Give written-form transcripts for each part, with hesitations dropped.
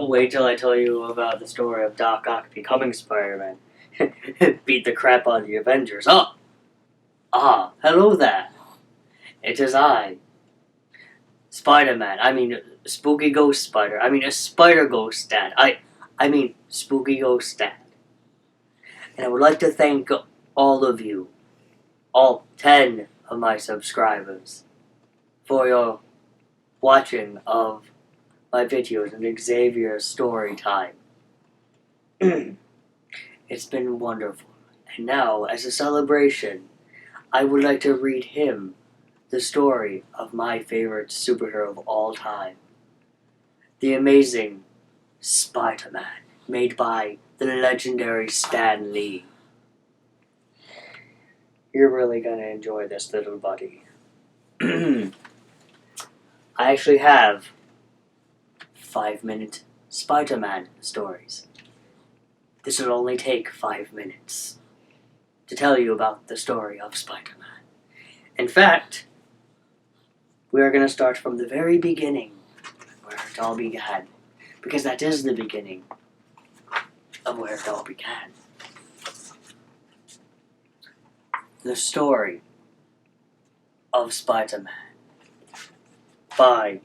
Wait till I tell you about the story of Doc Ock becoming Spider-Man. Beat the crap out of the Avengers. Hello there. It is I, Spider-Man. I mean, Spooky Ghost Spider. I mean, a Spider Ghost Dad. I mean, Spooky Ghost Dad. And I would like to thank all of you, all 10 of my subscribers, for your watching of my videos and Xavier's story time. It's been wonderful. And now, as a celebration, I would like to read him the story of my favorite superhero of all time. The amazing Spider-Man, made by the legendary Stan Lee. You're really gonna enjoy this, little buddy. I actually have 5-minute Spider-Man stories. This will only take 5 minutes to tell you about the story of Spider-Man. In fact, we are going to start from the very beginning, where it all began, because that is the beginning of where it all began. The story of Spider-Man by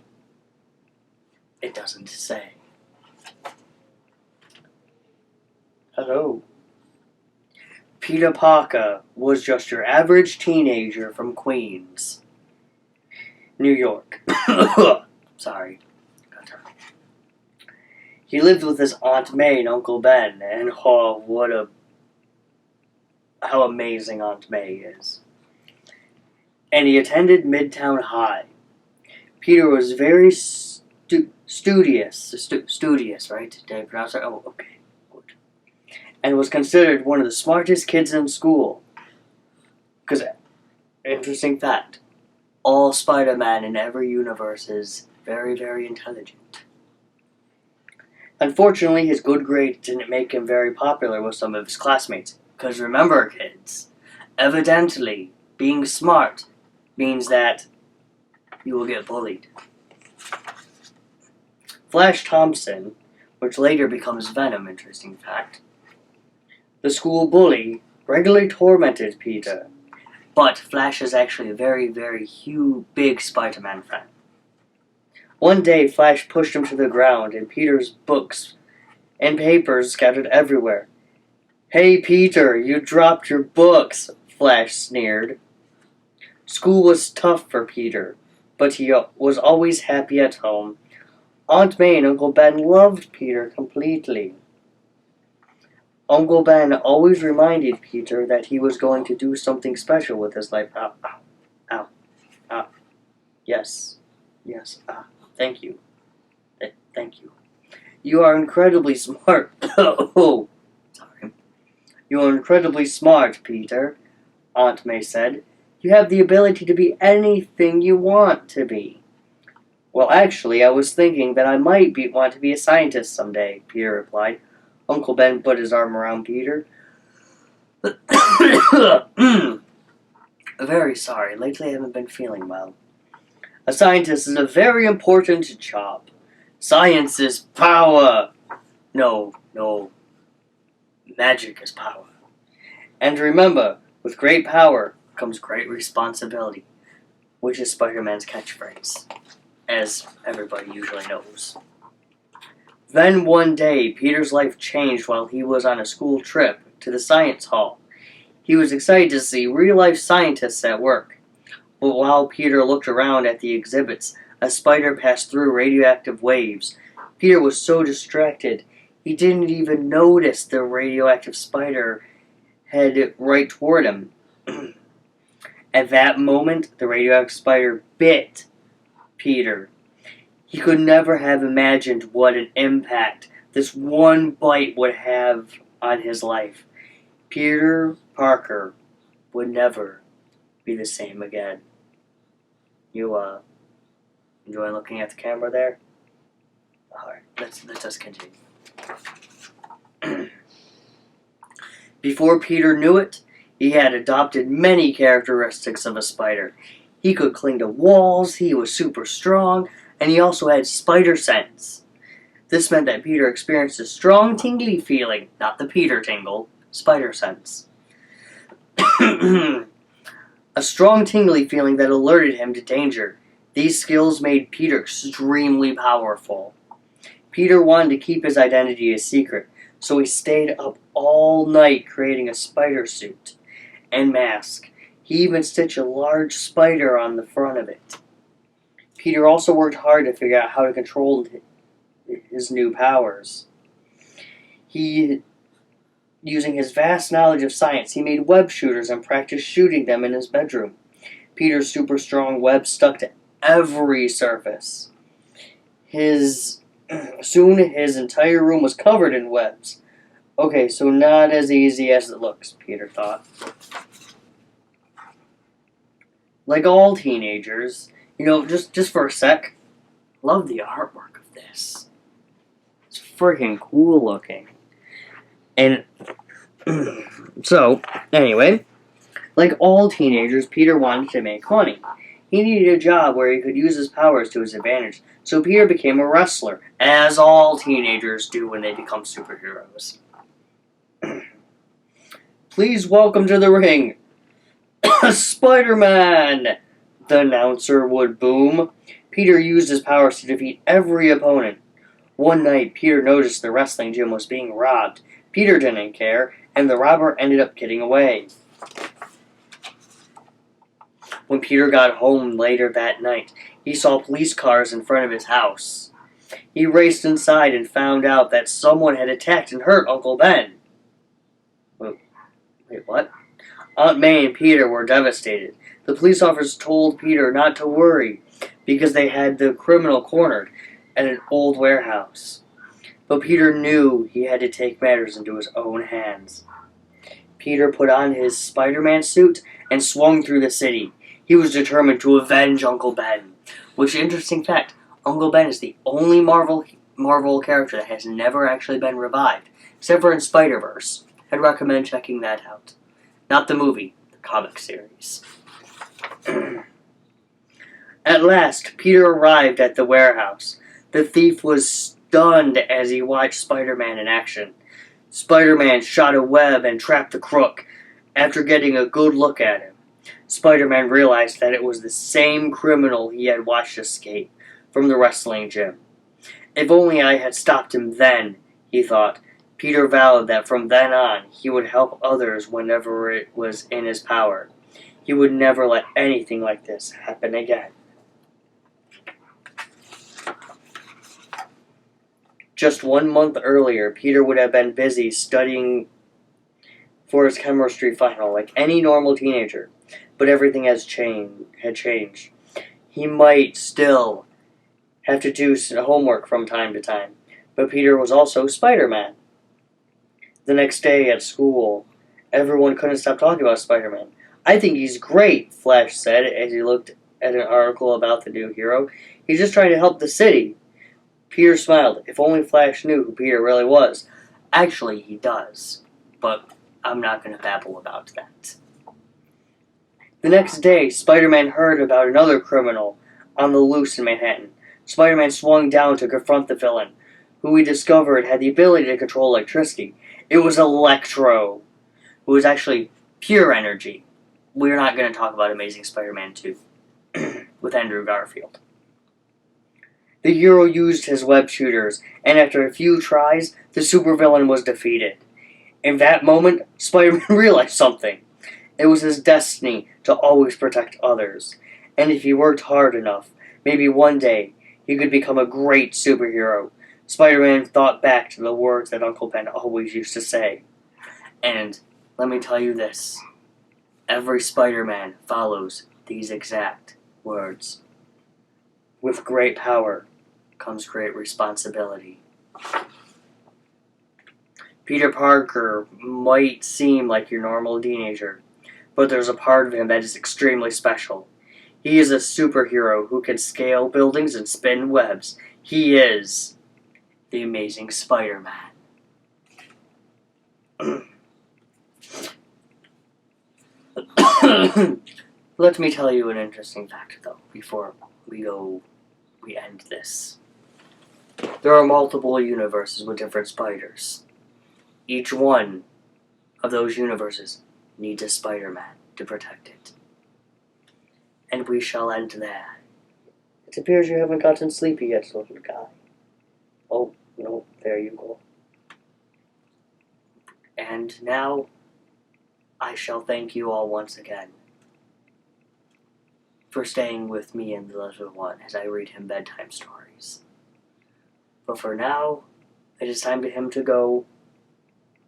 It Doesn't Say. Hello. Peter Parker was just your average teenager from Queens, New York. Sorry. He lived with his Aunt May and Uncle Ben, and how amazing Aunt May is. And he attended Midtown High. Peter was very studious, right? Did I pronounce it? Oh, okay. And was considered one of the smartest kids in school. Because, interesting fact, all Spider-Man in every universe is very, very intelligent. Unfortunately, his good grades didn't make him very popular with some of his classmates. Because remember, kids, evidently, being smart means that you will get bullied. Flash Thompson, which later becomes Venom, interesting fact, the school bully, regularly tormented Peter, but Flash is actually a very, very huge, big Spider-Man fan. One day, Flash pushed him to the ground, and Peter's books and papers scattered everywhere. "Hey, Peter, you dropped your books," Flash sneered. School was tough for Peter, but he was always happy at home. Aunt May and Uncle Ben loved Peter completely. Uncle Ben always reminded Peter that he was going to do something special with his life. Ow. Yes, thank you. Thank you. You are incredibly smart. Oh, sorry. You are incredibly smart, Peter, Aunt May said. You have the ability to be anything you want to be. Well, actually, I was thinking that I might want to be a scientist someday, Peter replied. Uncle Ben put his arm around Peter. Very sorry. Lately I haven't been feeling well. A scientist is a very important job. Science is power. No. Magic is power. And remember, with great power comes great responsibility, which is Spider-Man's catchphrase, as everybody usually knows. Then one day, Peter's life changed while he was on a school trip to the science hall. He was excited to see real-life scientists at work. But while Peter looked around at the exhibits, a spider passed through radioactive waves. Peter was so distracted, he didn't even notice the radioactive spider headed right toward him. At that moment, the radioactive spider bit Peter. He could never have imagined what an impact this one bite would have on his life. Peter Parker would never be the same again. You, enjoy looking at the camera there? Alright, let us continue. Before Peter knew it, he had adopted many characteristics of a spider. He could cling to walls, he was super strong, and he also had spider sense. This meant that Peter experienced a strong tingly feeling, not the Peter tingle, spider sense. A strong tingly feeling that alerted him to danger. These skills made Peter extremely powerful. Peter wanted to keep his identity a secret, so he stayed up all night creating a spider suit and mask. He even stitched a large spider on the front of it. Peter also worked hard to figure out how to control his new powers. Using his vast knowledge of science, he made web shooters and practiced shooting them in his bedroom. Peter's super strong web stuck to every surface. Soon his entire room was covered in webs. Okay, so not as easy as it looks, Peter thought. Like all teenagers, just for a sec, love the artwork of this. It's freaking cool looking. And so, anyway, like all teenagers, Peter wanted to make money. He needed a job where he could use his powers to his advantage, so Peter became a wrestler, as all teenagers do when they become superheroes. Please welcome to the ring, Spiderman! The announcer would boom. Peter used his powers to defeat every opponent. One night, Peter noticed the wrestling gym was being robbed. Peter didn't care, and the robber ended up getting away. When Peter got home later that night, he saw police cars in front of his house. He raced inside and found out that someone had attacked and hurt Uncle Ben. Wait, what? Aunt May and Peter were devastated. The police officers told Peter not to worry because they had the criminal cornered at an old warehouse. But Peter knew he had to take matters into his own hands. Peter put on his Spider-Man suit and swung through the city. He was determined to avenge Uncle Ben. Which, interesting fact, Uncle Ben is the only Marvel character that has never actually been revived, except for in Spider-Verse. I'd recommend checking that out. Not the movie, the comic series. At last, Peter arrived at the warehouse. The thief was stunned as he watched Spider-Man in action. Spider-Man shot a web and trapped the crook. After getting a good look at him, Spider-Man realized that it was the same criminal he had watched escape from the wrestling gym. If only I had stopped him then, he thought. Peter vowed that from then on, he would help others whenever it was in his power. He would never let anything like this happen again. Just 1 month earlier, Peter would have been busy studying for his chemistry final, like any normal teenager. But everything had changed. He might still have to do homework from time to time, but Peter was also Spider-Man. The next day at school, everyone couldn't stop talking about Spider-Man. I think he's great, Flash said as he looked at an article about the new hero. He's just trying to help the city. Peter smiled. If only Flash knew who Peter really was. Actually, he does, but I'm not going to babble about that. The next day, Spider-Man heard about another criminal on the loose in Manhattan. Spider-Man swung down to confront the villain, who he discovered had the ability to control electricity. It was Electro, who was actually pure energy. We're not going to talk about Amazing Spider-Man 2 with Andrew Garfield. The hero used his web shooters, and after a few tries, the supervillain was defeated. In that moment, Spider-Man realized something. It was his destiny to always protect others, and if he worked hard enough, maybe one day he could become a great superhero. Spider-Man thought back to the words that Uncle Ben always used to say. And let me tell you this. Every Spider-Man follows these exact words. With great power comes great responsibility. Peter Parker might seem like your normal teenager, but there's a part of him that is extremely special. He is a superhero who can scale buildings and spin webs. He is the Amazing Spider-Man. Let me tell you an interesting fact, though, before we end this. There are multiple universes with different spiders. Each one of those universes needs a Spider-Man to protect it. And we shall end there. It appears you haven't gotten sleepy yet, little guy. Oh, no, there you go. And now, I shall thank you all once again for staying with me and the little one as I read him bedtime stories. But for now, it is time for him to go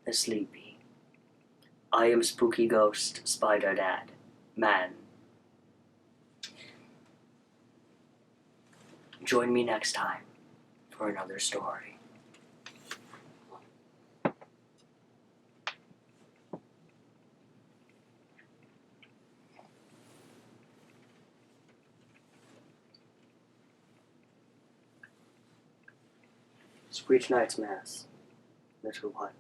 to sleepy. I am Spooky Ghost Spider Dad, man. Join me next time for another story. Sweet night's mass, little one.